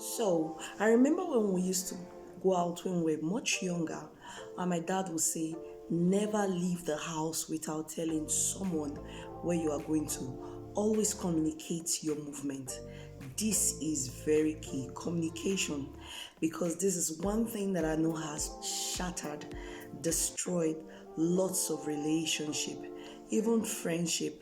So I remember when we used to go out when we were much younger, and my dad would say, never leave the house without telling someone where you are going to. Always communicate your movement. This is very key communication, because this is one thing that I know has shattered, destroyed lots of relationship, even friendship.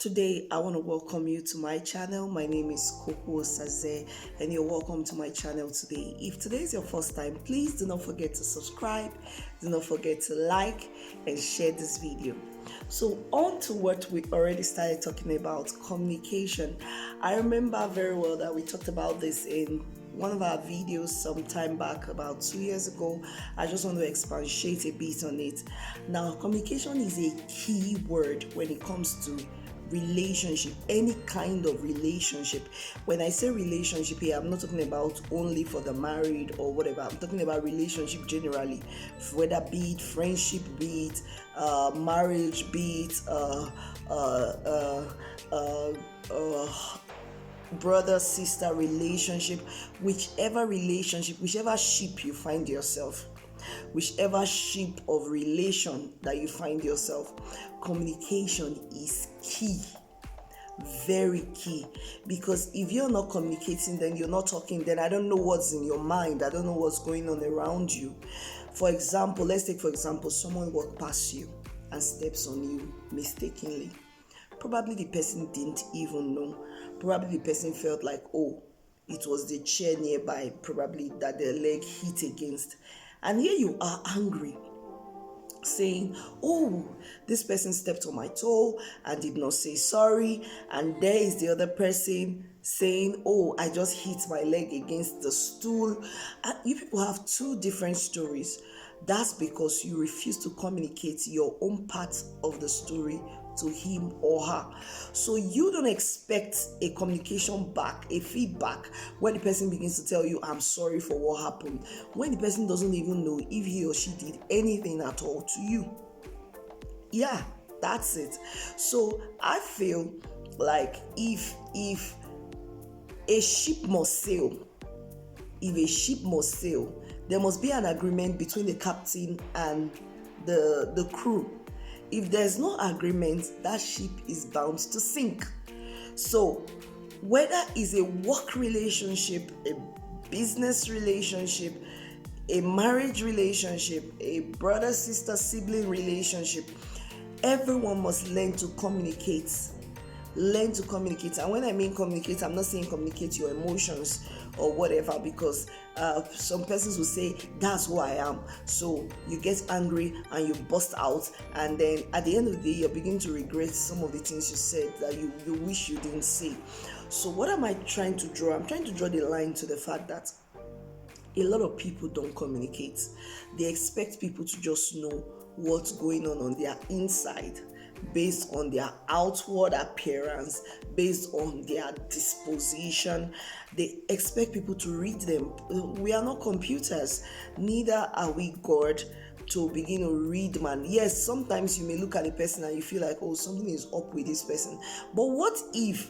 Today, I want to welcome you to my channel. My name is Koko Saze, and you're welcome to my channel today. If today is your first time, please do not forget to subscribe, do not forget to like and share this video. So, on to what we already started talking about, communication. I remember very well that we talked about this in one of our videos some time back, about 2 years ago. I just want to expatiate a bit on it. Now, communication is a key word when it comes to relationship, any kind of relationship. When I say relationship here, I'm not talking about only for the married or whatever. I'm talking about relationship generally, whether be it friendship, be it marriage, be it brother sister relationship, whichever ship you find yourself, whichever ship of relation that you find yourself, communication is key, very key. Because if you're not communicating, then you're not talking, then I don't know what's in your mind, I don't know what's going on around you. For example, let's take for example, someone walks past you and steps on you mistakenly. Probably the person didn't even know. Probably the person felt like, oh, it was the chair nearby, probably that their leg hit against. And here you are angry, saying, oh, this person stepped on my toe and did not say sorry. And there is the other person saying, oh, I just hit my leg against the stool. And you people have two different stories. That's because you refuse to communicate your own part of the story to him or her. So you don't expect a communication back, a feedback, when the person begins to tell you, I'm sorry for what happened, when the person doesn't even know if he or she did anything at all to you. Yeah, that's it. So I feel like if a ship must sail, there must be an agreement between the captain and the crew. If there's no agreement, that ship is bound to sink. So whether it's a work relationship, a business relationship, a marriage relationship, a brother, sister, sibling relationship, everyone must learn to communicate. Learn to communicate. And when I mean communicate, I'm not saying communicate your emotions or whatever, because some persons will say, that's who I am. So you get angry and you burst out, and then at the end of the day, you're beginning to regret some of the things you said that you wish you didn't say. So what am I trying to draw? I'm trying to draw the line to the fact that a lot of people don't communicate. They expect people to just know what's going on their inside, based on their outward appearance, based on their disposition. They expect people to read them. We are not computers, neither are we God to begin to read man. Yes, sometimes you may look at a person and you feel like, oh, something is up with this person. But what if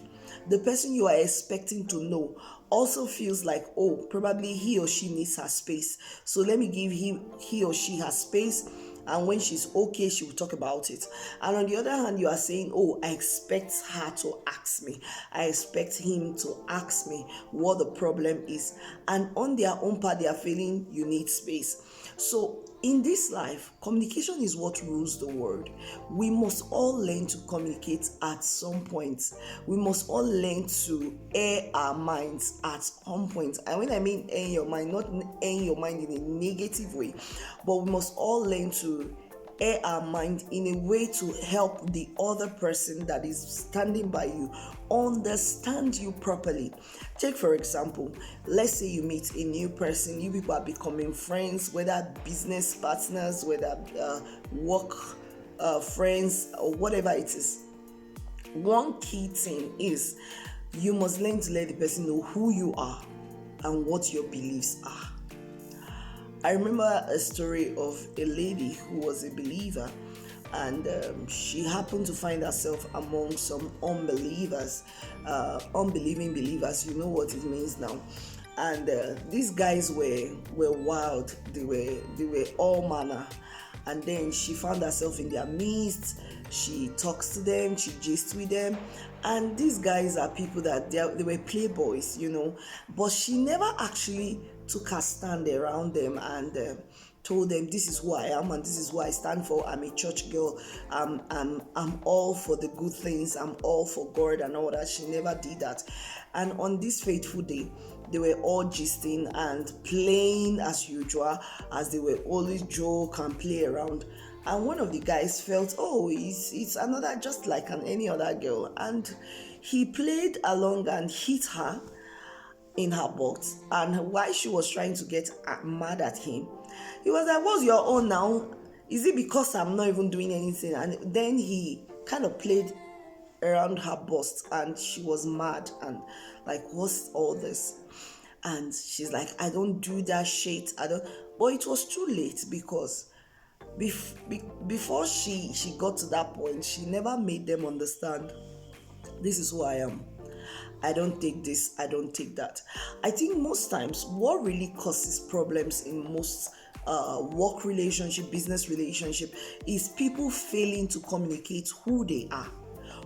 the person you are expecting to know also feels like, oh, probably he or she needs her space, so let me give he or she her space, and when she's okay, she will talk about it. And on the other hand, you are saying, oh, I expect her to ask me, I expect him to ask me what the problem is, and on their own part, they are feeling you need space. So in this life, communication is what rules the world. We must all learn to communicate at some point. We must all learn to air our minds at some point. And when I mean air your mind, not air your mind in a negative way, but we must all learn to air our mind in a way to help the other person that is standing by you understand you properly. Take for example, let's say you meet a new person, you people are becoming friends, whether business partners, whether work friends, or whatever it is, one key thing is you must learn to let the person know who you are and what your beliefs are. I remember a story of a lady who was a believer, and she happened to find herself among some unbelievers, unbelieving believers. You know what it means now. And these guys were wild. They were all manner. And then she found herself in their midst. She talks to them, she gists with them, and these guys are people that they were playboys, but she never actually took her stand around them and told them, this is who I am and this is what I stand for. I'm a church girl. I'm all for the good things. I'm all for God and all that. She never did that. And on this fateful day, they were all gisting and playing as usual, as they were always joke and play around. And one of the guys felt, oh, it's another, just like any other girl. And he played along and hit her in her butt. And while she was trying to get mad at him, he was like, what's your own now? Is it because I'm not even doing anything? And then he kind of played around her bust, and she was mad and like, what's all this? And she's like, I don't do that shit. But it was too late, because before she got to that point, she never made them understand, this is who I am. I don't take this, I don't take that. I think most times what really causes problems in most work relationship, business relationship, is people failing to communicate who they are,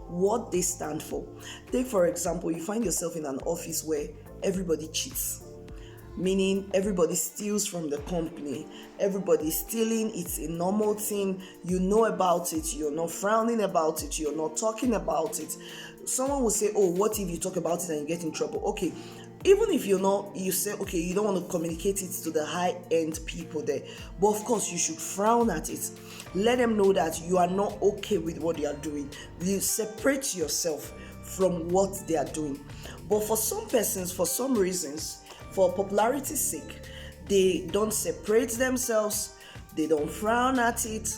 what they stand for. Take, for example, you find yourself in an office where everybody cheats, meaning everybody steals from the company, everybody's stealing. It's a normal thing. You know about it, you're not frowning about it, you're not talking about it. Someone will say, oh, what if you talk about it and you get in trouble? Okay, even if you say, okay, you don't want to communicate it to the high-end people there, but of course you should frown at it. Let them know that you are not okay with what they are doing. You separate yourself from what they are doing. But for some persons, for some reasons, for popularity's sake, they don't separate themselves, they don't frown at it,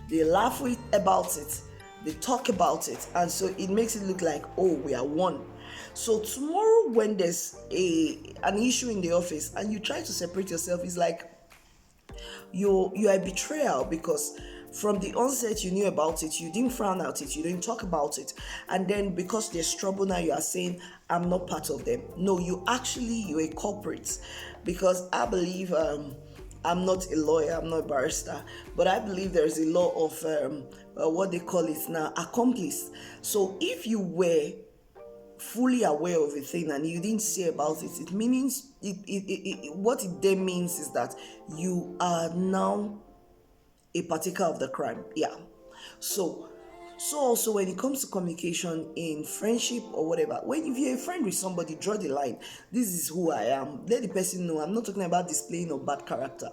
they laugh about it, they talk about it, and so it makes it look like, oh, we are one. So tomorrow when there's an issue in the office and you try to separate yourself, it's like you're a betrayal, because from the onset you knew about it, you didn't frown at it, you didn't talk about it, and then because there's trouble now, you are saying, I'm not part of them. No, you're a culprit, because I believe, I'm not a lawyer, I'm not a barrister, but I believe there's a law of what they call it now, accomplice. So if you were fully aware of a thing and you didn't say about it, it means what it then means is that you are now a partaker of the crime. Yeah. So also when it comes to communication in friendship or whatever, if you're a friend with somebody, draw the line. This is who I am. Let the person know. I'm not talking about displaying of bad character.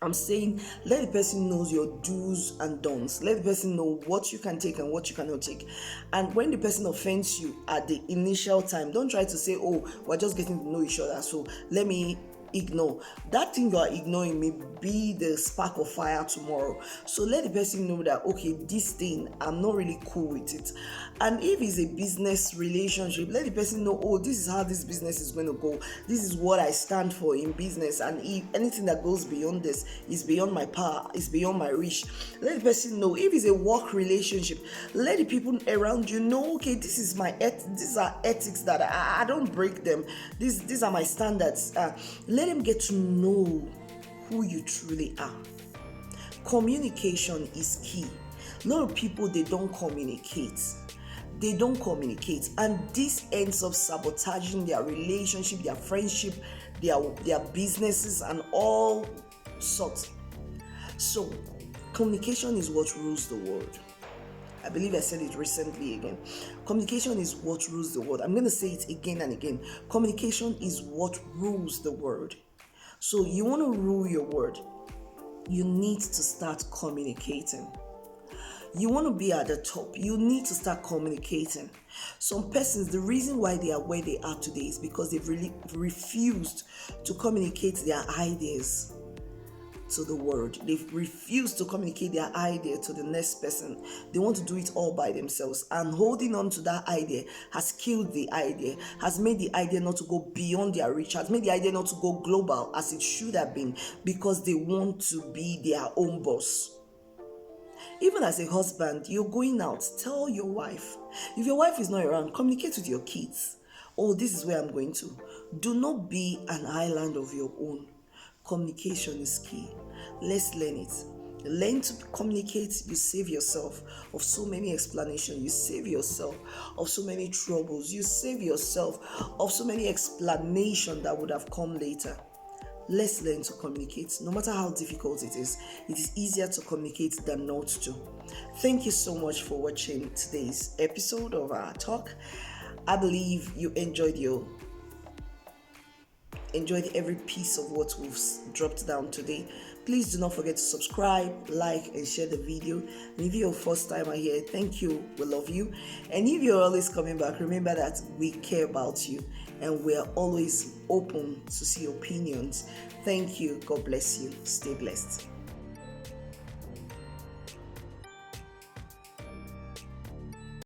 I'm saying let the person know your do's and don'ts. Let the person know what you can take and what you cannot take. And when the person offends you at the initial time, don't try to say, oh, we're just getting to know each other, so let me ignore. That thing you are ignoring may be the spark of fire tomorrow. So let the person know that, okay, this thing, I'm not really cool with it. And if it's a business relationship, let the person know, oh, this is how this business is going to go. This is what I stand for in business. And if anything that goes beyond this is beyond my power, is beyond my reach. Let the person know. If it's a work relationship, let the people around you know, okay, this is these are ethics that I don't break them. These are my standards. Let them get to know who you truly are. Communication is key. A lot of people, they don't communicate. And this ends up sabotaging their relationship, their friendship, their businesses, and all sorts. So communication is what rules the world. I believe I said it recently again. Communication is what rules the world. I'm going to say it again and again. Communication is what rules the world. So you want to rule your world, you need to start communicating. You want to be at the top, you need to start communicating. Some persons, the reason why they are where they are today is because they've really refused to communicate their ideas to the world. They've refused to communicate their idea to the next person. They want to do it all by themselves. And holding on to that idea has killed the idea, has made the idea not to go beyond their reach, has made the idea not to go global as it should have been, because they want to be their own boss. Even as a husband, you're going out, tell your wife. If your wife is not around, communicate with your kids. Oh, this is where I'm going to. Do not be an island of your own. Communication is key. Let's learn it. Learn to communicate. You save yourself of so many explanations. You save yourself of so many troubles. You save yourself of so many explanations that would have come later. Let's learn to communicate. No matter how difficult it is easier to communicate than not to. Thank you so much for watching today's episode of our talk. I believe you enjoyed every piece of what we've dropped down today. Please do not forget to subscribe, like, and share the video. And if you're your first timer here, thank you. We love you. And if you're always coming back, remember that we care about you and we're always open to see opinions. Thank you. God bless you. Stay blessed.